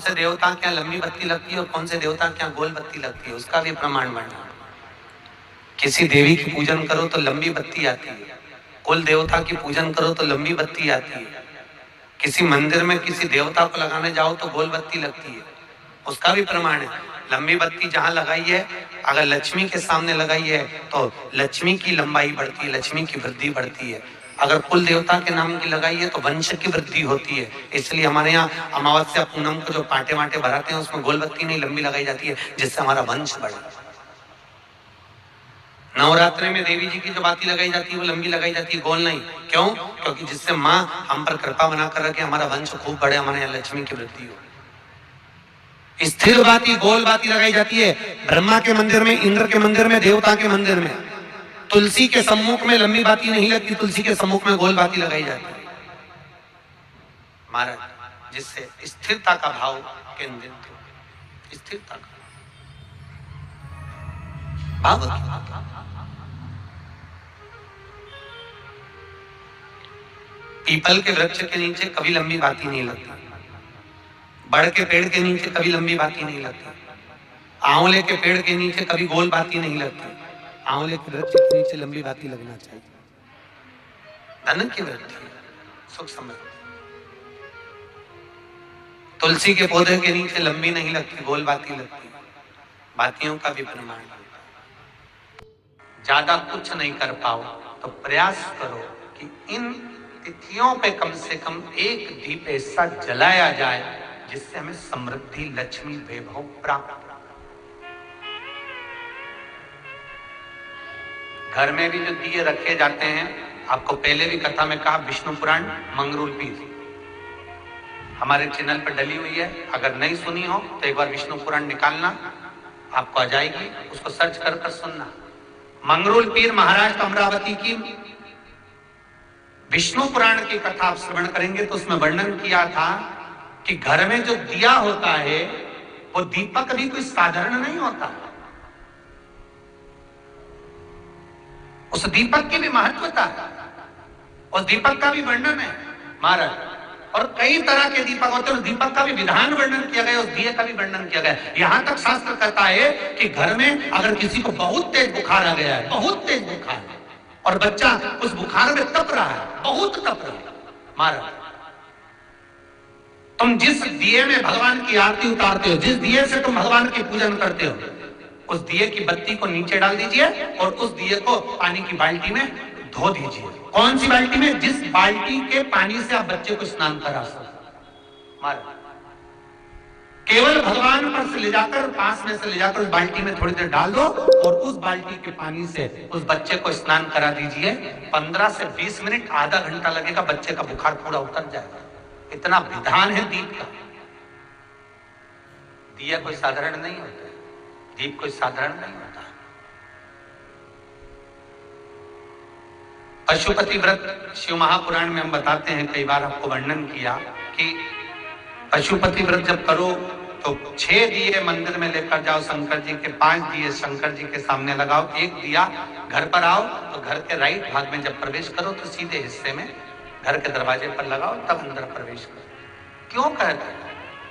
से देवता क्या लंबी बत्ती लगती है और कौन से देवता क्या गोल बत्ती लगती है, उसका भी प्रमाण बनना। किसी देवी की पूजन करो तो लंबी बत्ती आती है, कुल देवता की पूजन करो तो लंबी बत्ती आती है, किसी मंदिर में किसी देवता को लगाने जाओ तो गोल बत्ती लगती है, उसका भी प्रमाण है। लंबी बत्ती जहां लगाई है, अगर लक्ष्मी के सामने लगाई है तो लक्ष्मी की लंबाई बढ़ती है, लक्ष्मी की वृद्धि बढ़ती है। अगर कुल देवता के नाम की लगाई है तो वंश की वृद्धि होती है। इसलिए हमारे यहाँ अमावस्या पूनम को जो पाटे वाटे भराते हैं उसमें गोल बत्ती नहीं लंबी लगाई जाती है, जिससे हमारा वंश बढ़े। नवरात्रि में देवी जी की जो बाती लगाई जाती है वो लंबी लगाई जाती है, गोल नहीं। क्यों? क्योंकि जिससे माँ हम पर कृपा बना कर रखे, हमारा वंश खूब बढ़े, हमारे यहाँ लक्ष्मी की वृद्धि हो। स्थिर बाती गोल बाती लगाई जाती है ब्रह्मा के मंदिर में, इंद्र के मंदिर में, देवता के मंदिर में। तुलसी के सम्मुख में लंबी बाती नहीं लगती, तुलसी के सम्मुख में गोल बाती लगाई जाती है महाराज, जिससे स्थिरता का भाव केंद्रित हो। स्थिरता का भाव। पीपल के वृक्ष के नीचे कभी लंबी बाती नहीं लगती, बड़ के पेड़ के नीचे कभी लंबी बाती नहीं लगती, आंवले के पेड़ के नीचे कभी गोल बाती नहीं लगती। आंवले के वृक्ष के नीचे लंबी बाती लगना चाहिए। धन की वृद्धि, सुख समृद्धि। तुलसी के पौधे के नीचे लंबी नहीं लगती, गोल बाती लगती। बातियों का भी प्रमाण है। ज्यादा कुछ नहीं कर पाओ तो प्रयास करो कि इन तिथियों पे कम से कम एक दीप ऐसा जलाया जाए जिससे हमें समृद्धि, लक्ष्मी, वैभव प्राप्त हो। घर में भी जो दिए रखे जाते हैं, आपको पहले भी कथा में कहा, विष्णु पुराण मंगरूल पीर हमारे चैनल पर डली हुई है। अगर नहीं सुनी हो तो एक बार विष्णु पुराण निकालना, आपको आ जाएगी, उसको सर्च कर कर सुनना। मंगरूल पीर महाराष्ट्र अमरावती की विष्णु पुराण की कथा आप श्रवण करेंगे तो उसमें वर्णन किया था कि घर में जो दिया होता है वो दीपक भी कोई साधारण नहीं होता, उस दीपक की भी महत्वता है, उस दीपक का भी वर्णन है महाराज। और कई तरह के दीपक होते हैं, उस दीपक का भी विधान वर्णन किया गया, उस दिए का भी वर्णन किया गया। यहां तक शास्त्र कहता है कि घर में अगर किसी को बहुत तेज बुखार आ गया है, बहुत तेज बुखार, और बच्चा उस बुखार में तप रहा है, बहुत तप रहा है महाराज, तुम जिस दिए में भगवान की आरती उतारते हो, जिस दिए से तुम भगवान की पूजन करते हो, उस दिए की बत्ती को नीचे डाल दीजिए और उस दिए को पानी की बाल्टी में धो दीजिए। कौन सी बाल्टी में? जिस बाल्टी के पानी से आप बच्चे को स्नान करा सकते। केवल भगवान पर से ले जाकर, पास में से ले जाकर उस बाल्टी में थोड़ी देर डाल दो और उस बाल्टी के पानी से उस बच्चे को स्नान करा दीजिए। 15 से 20 मिनट, आधा घंटा लगेगा, बच्चे का बुखार पूरा उतर जाएगा। इतना विधान है दीप का। दिया कोई साधारण नहीं होता, दीप कोई साधारण नहीं होता। पशुपति व्रत शिव महापुराण में हम बताते हैं, कई बार आपको वर्णन किया कि पशुपति व्रत जब करो तो 6 दिए मंदिर में लेकर जाओ शंकर जी के, 5 दिए शंकर जी के सामने लगाओ, 1 दिया घर पर आओ तो घर के राइट भाग में जब प्रवेश करो तो सीधे हिस्से में घर के दरवाजे पर लगाओ, तब अंदर प्रवेश करो। क्यों कहते हैं?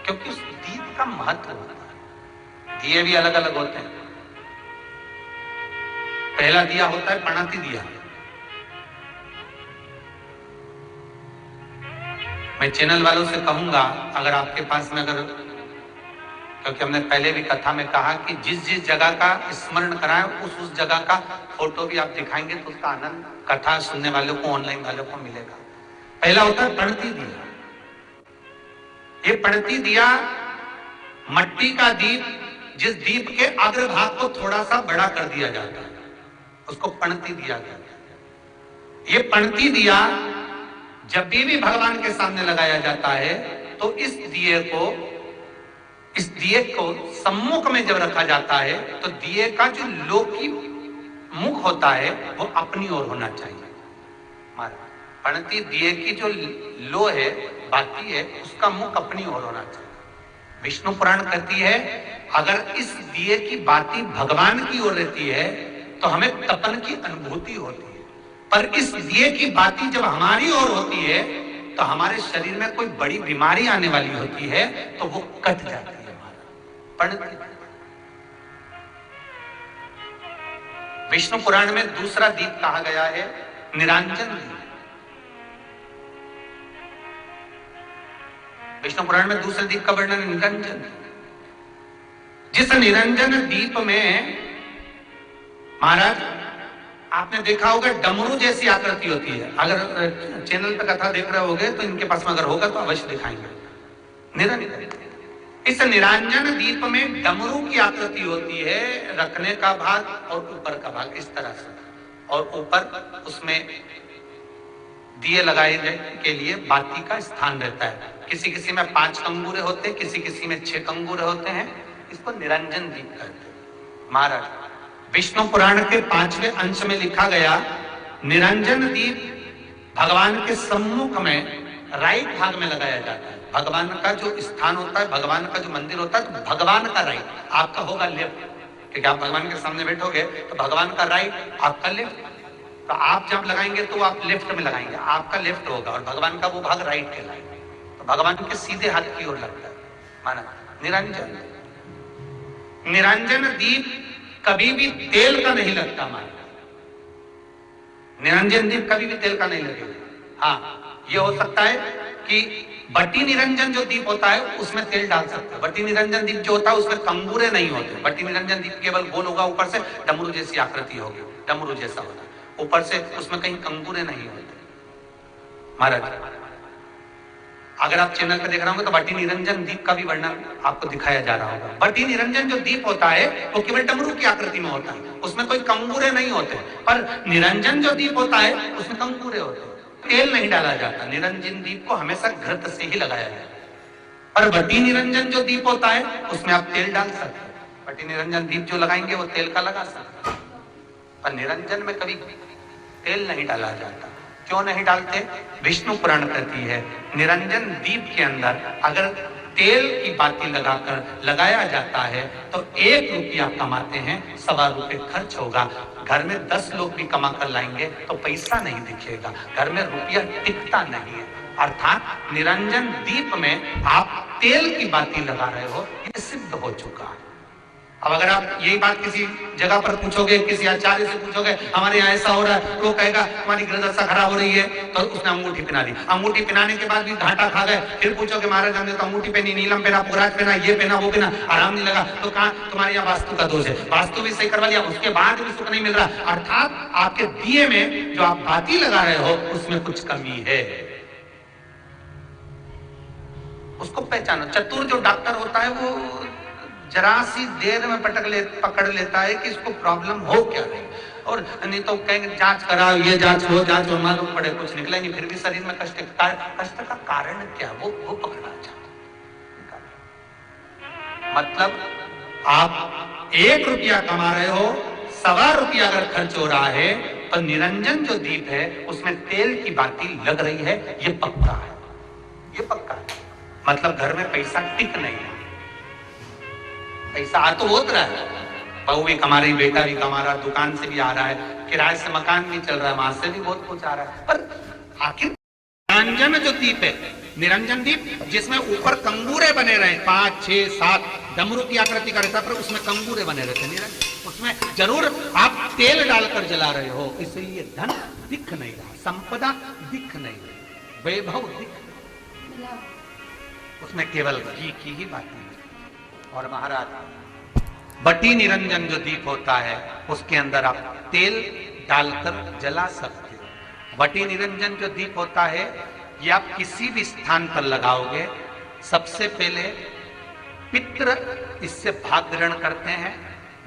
क्योंकि उस दीप का महत्व होता है। दिए भी अलग अलग होते हैं। पहला दिया होता है पणाती दिया। मैं चैनल वालों से कहूंगा, अगर आपके पास में, अगर, क्योंकि हमने पहले भी कथा में कहा कि जिस जिस जगह का स्मरण कराए उस जगह का फोटो भी आप दिखाएंगे तो उसका आनंद कथा सुनने वालों को, ऑनलाइन वालों को मिलेगा। पहला होता है पणती दिया। ये पणती दिया मट्टी का दीप, जिस दीप के अग्रभाग को थोड़ा सा बड़ा कर दिया जाता है, उसको पणती दिया जाता है। ये पणती दिया जब भी भगवान के सामने लगाया जाता है तो इस दिए को सम्मुख में जब रखा जाता है तो दिए का जो लौकी मुख होता है वो अपनी ओर होना चाहिए। पणती दिए की जो लो है, बाती है, उसका मुख अपनी ओर होना चाहिए। विष्णु पुराण कहती है अगर इस दिए की बाती भगवान की ओर रहती है तो हमें तपन की अनुभूति होती है, पर इस दिए की बाती जब हमारी ओर होती है तो हमारे शरीर में कोई बड़ी बीमारी आने वाली होती है तो वो कट जाती है, पड़ती। विष्णु पुराण में दूसरा दीप कहा गया है निरंजन दीप। विष्णु पुराण में दूसरे दीप का वर्णन निरंजन। जिस निरंजन दीप में महाराज आपने देखा होगा डमरू जैसी आकृति होती है। अगर चैनल पे कथा देख रहे होगे तो इनके पास में अगर होगा तो अवश्य दिखाएंगे। निरंजन, इस निरंजन दीप में डमरू की आकृति होती है, रखने का भाग और ऊपर का भाग इस तरह से, और ऊपर उसमें दिए लगाए के लिए बाती का स्थान रहता है। किसी किसी में 5 कंगूरे होते हैं, किसी किसी में 6 कंगूरे होते हैं। इसको निरंजन दीप कहते हैं। महाराज विष्णु पुराण के 5वें अंश में लिखा गया निरंजन दीप भगवान के सम्मुख में राइट भाग में लगाया जाता है। भगवान का जो स्थान होता है, भगवान का जो मंदिर होता है, तो भगवान का राइट, आपका होगा लेफ्ट, क्योंकि आप भगवान के सामने बैठोगे तो भगवान का राइट, आपका लेफ्ट। तो आप जब लगाएंगे तो आप लेफ्ट में लगाएंगे, आपका लेफ्ट होगा और भगवान का वो भाग राइट कहलाएगा। तो भगवान के सीधे हाथ की ओर लगता है। माना निरंजन, निरंजन दीप कभी भी तेल का नहीं लगता। माना निरंजन दीप कभी भी तेल का नहीं लगेगा। हाँ, ये हो सकता है कि बटी निरंजन जो दीप होता है उसमें तेल डाल सकते हैं। बटी निरंजन दीप जो होता है उसमें कंगूरे नहीं होते। बटी निरंजन दीप केवल गोल होगा, ऊपर से डमरू जैसी आकृति होगी, डमरू जैसा होता है, ऊपर से उसमें कहीं कंगूरे नहीं होते। महाराज अगर आप चैनल पे देख रहे होंगे तो बटी निरंजन दीप का भी वर्णन आपको दिखाया जा रहा होगा। बटी निरंजन जो दीप होता है वो केवल डमरू की आकृति में होता है, उसमें कोई कंगूरे नहीं होते। पर निरंजन जो दीप होता है उसमें कंगूरे होते हैं, तेल नहीं डाला जाता। निरंजन दीप को हमेशा घृत से ही लगाया जाता है। पर बटी निरंजन जो दीप होता है उसमें आप तेल डाल सकते हैं। बटी निरंजन दीप जो लगाएंगे वो तेल का लगा सकते हैं, पर निरंजन में कभी तेल नहीं डाला जाता। क्यों नहीं डालते? विष्णु पुराण कहती है निरंजन दीप के अंदर अगर तेल की बाती लगाया जाता है तो 1 रुपया कमाते हैं, 1.25 रुपये खर्च होगा। घर में 10 लोग भी कमा कर लाएंगे तो पैसा नहीं दिखेगा, घर में रुपया टिकता नहीं है। अर्थात निरंजन दीप में आप तेल की बाती लगा रहे हो, ये सिद्ध हो चुका है। अब अगर आप यही बात किसी जगह पर पूछोगे, किसी आचार्य से पूछोगे हमारे यहाँ ऐसा हो रहा है, तो कहेगा तुम्हारी ग्रह दशा खराब हो रही है, तो उसने अंगूठी पहना दी। अंगूठी पहनाने के बाद भी घाटा खा गए। फिर पूछोगे महाराज हमने तो अंगूठी पहनी, नीलम पहना, पुराज पहना, ये पहना, वो पहना, आराम नहीं लगा, तो कहा तुम्हारे यहाँ वास्तु का दोष है। वास्तु भी सही करवा लिया, उसके बाद भी सुख नहीं मिल रहा। अर्थात आपके दिए में जो आप बाती लगा रहे हो उसमें कुछ कमी है, उसको पहचानो। चतुर जो डॉक्टर होता है वो जरा सी देर में पकड़ लेता है कि इसको प्रॉब्लम हो क्या है, और नहीं तो कहेंगे जांच कराओ, ये जांच हो, मालूम पड़े कुछ निकला नहीं, फिर भी शरीर में कष्ट का कारण क्या वो पकड़ना चाहते। मतलब आप 1 रुपया कमा रहे हो, 1.25 रुपया अगर खर्च हो रहा है तो निरंजन जो दीप है उसमें तेल की बाती लग रही है, ये पक्का है, ये पक्का है। मतलब घर में पैसा टिक नहीं है। पैसा आ तो होत रहा है, बहू भी कमा रही, बेटा भी कमा रहा, दुकान से भी आ रहा है, किराए से मकान भी चल रहा है, वहां से भी बहुत कुछ आ रहा है। पर आखिर निरंजन जो दीप है, निरंजन दीप जिसमें ऊपर कंगूरे बने रहे 5, 6, 7 डमरू की आकृति का रहता, पर उसमें कंगूरे बने रहते निरंजन, उसमें जरूर आप तेल डालकर जला रहे हो, इसलिए धन दिख नहीं रहा, संपदा दिख नहीं रही, वैभव दिख, उसमें केवल घी की ही बात है। और महाराज बटी निरंजन जो दीप होता है उसके अंदर आप तेल डालकर जला सकते हो। बटी निरंजन जो दीप होता है ये आप किसी भी स्थान पर लगाओगे, सबसे पहले पितृ इससे भाग ग्रहण करते हैं,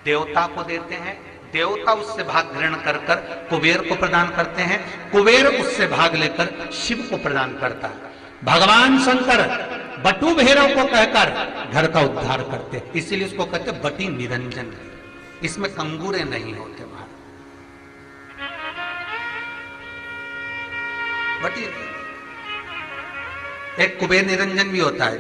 देवता को देते हैं, देवता उससे भाग ग्रहण कर कुबेर को प्रदान करते हैं, कुबेर उससे भाग लेकर शिव को प्रदान करता है। भगवान शंकर बटू भैरव को कहकर घर का उद्धार करते, इसीलिए उसको कहते बटी निरंजन। इसमें कंगूरे नहीं होते। बटी एक कुबेर निरंजन भी होता है,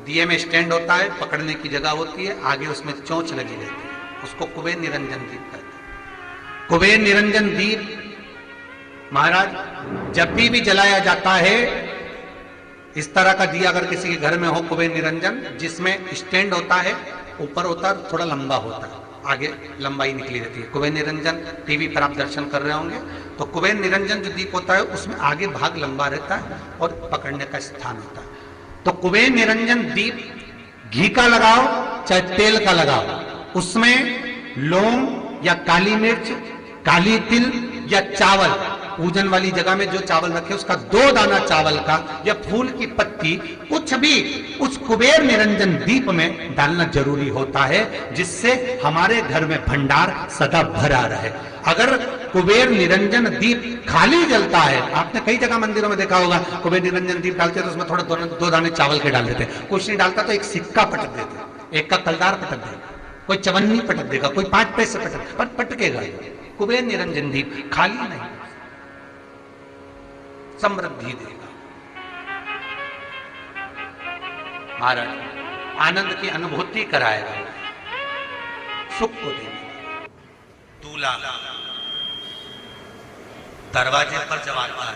दिए में स्टैंड होता है, पकड़ने की जगह होती है, आगे उसमें चोंच लगी रहती है, उसको कुबेर निरंजन दीप कहते हैं। कुबेर निरंजन दीप महाराज जब भी जलाया जाता है इस तरह का दिया अगर किसी के घर में हो कुबेर निरंजन, जिसमें स्टैंड होता है, ऊपर होता है, थोड़ा लंबा होता है, आगे लंबाई निकली रहती है। कुबेर निरंजन टीवी पर आप दर्शन कर रहे होंगे, तो कुबेर निरंजन जो दीप होता है उसमें आगे भाग लंबा रहता है और पकड़ने का स्थान होता है। तो कुबेर निरंजन दीप घी का लगाओ चाहे तेल का लगाओ, उसमें लौंग या काली मिर्च, काली तिल या चावल, पूजन वाली जगह में जो चावल रखे उसका 2 दाना चावल का या फूल की पत्ती, कुछ भी उस कुबेर निरंजन दीप में डालना जरूरी होता है, जिससे हमारे घर में भंडार सदा भरा रहे। अगर कुबेर निरंजन दीप खाली जलता है, आपने कई जगह मंदिरों में देखा होगा, कुबेर निरंजन दीप डालते हैं तो उसमें थोड़ा 2 दाने चावल के डाल देते हैं, कुछ नहीं डालता तो एक सिक्का पटक देते, एक का कलदार पटक देगा, कोई चवन्नी पटक देगा, कोई 5 पैसे पटकेगा। कुबेर निरंजन दीप खाली नहीं, समृद्धि देगा, महाराज आनंद की अनुभूति कराएगा, सुख को देगा। दूल्हा दरवाजे पर जब आता है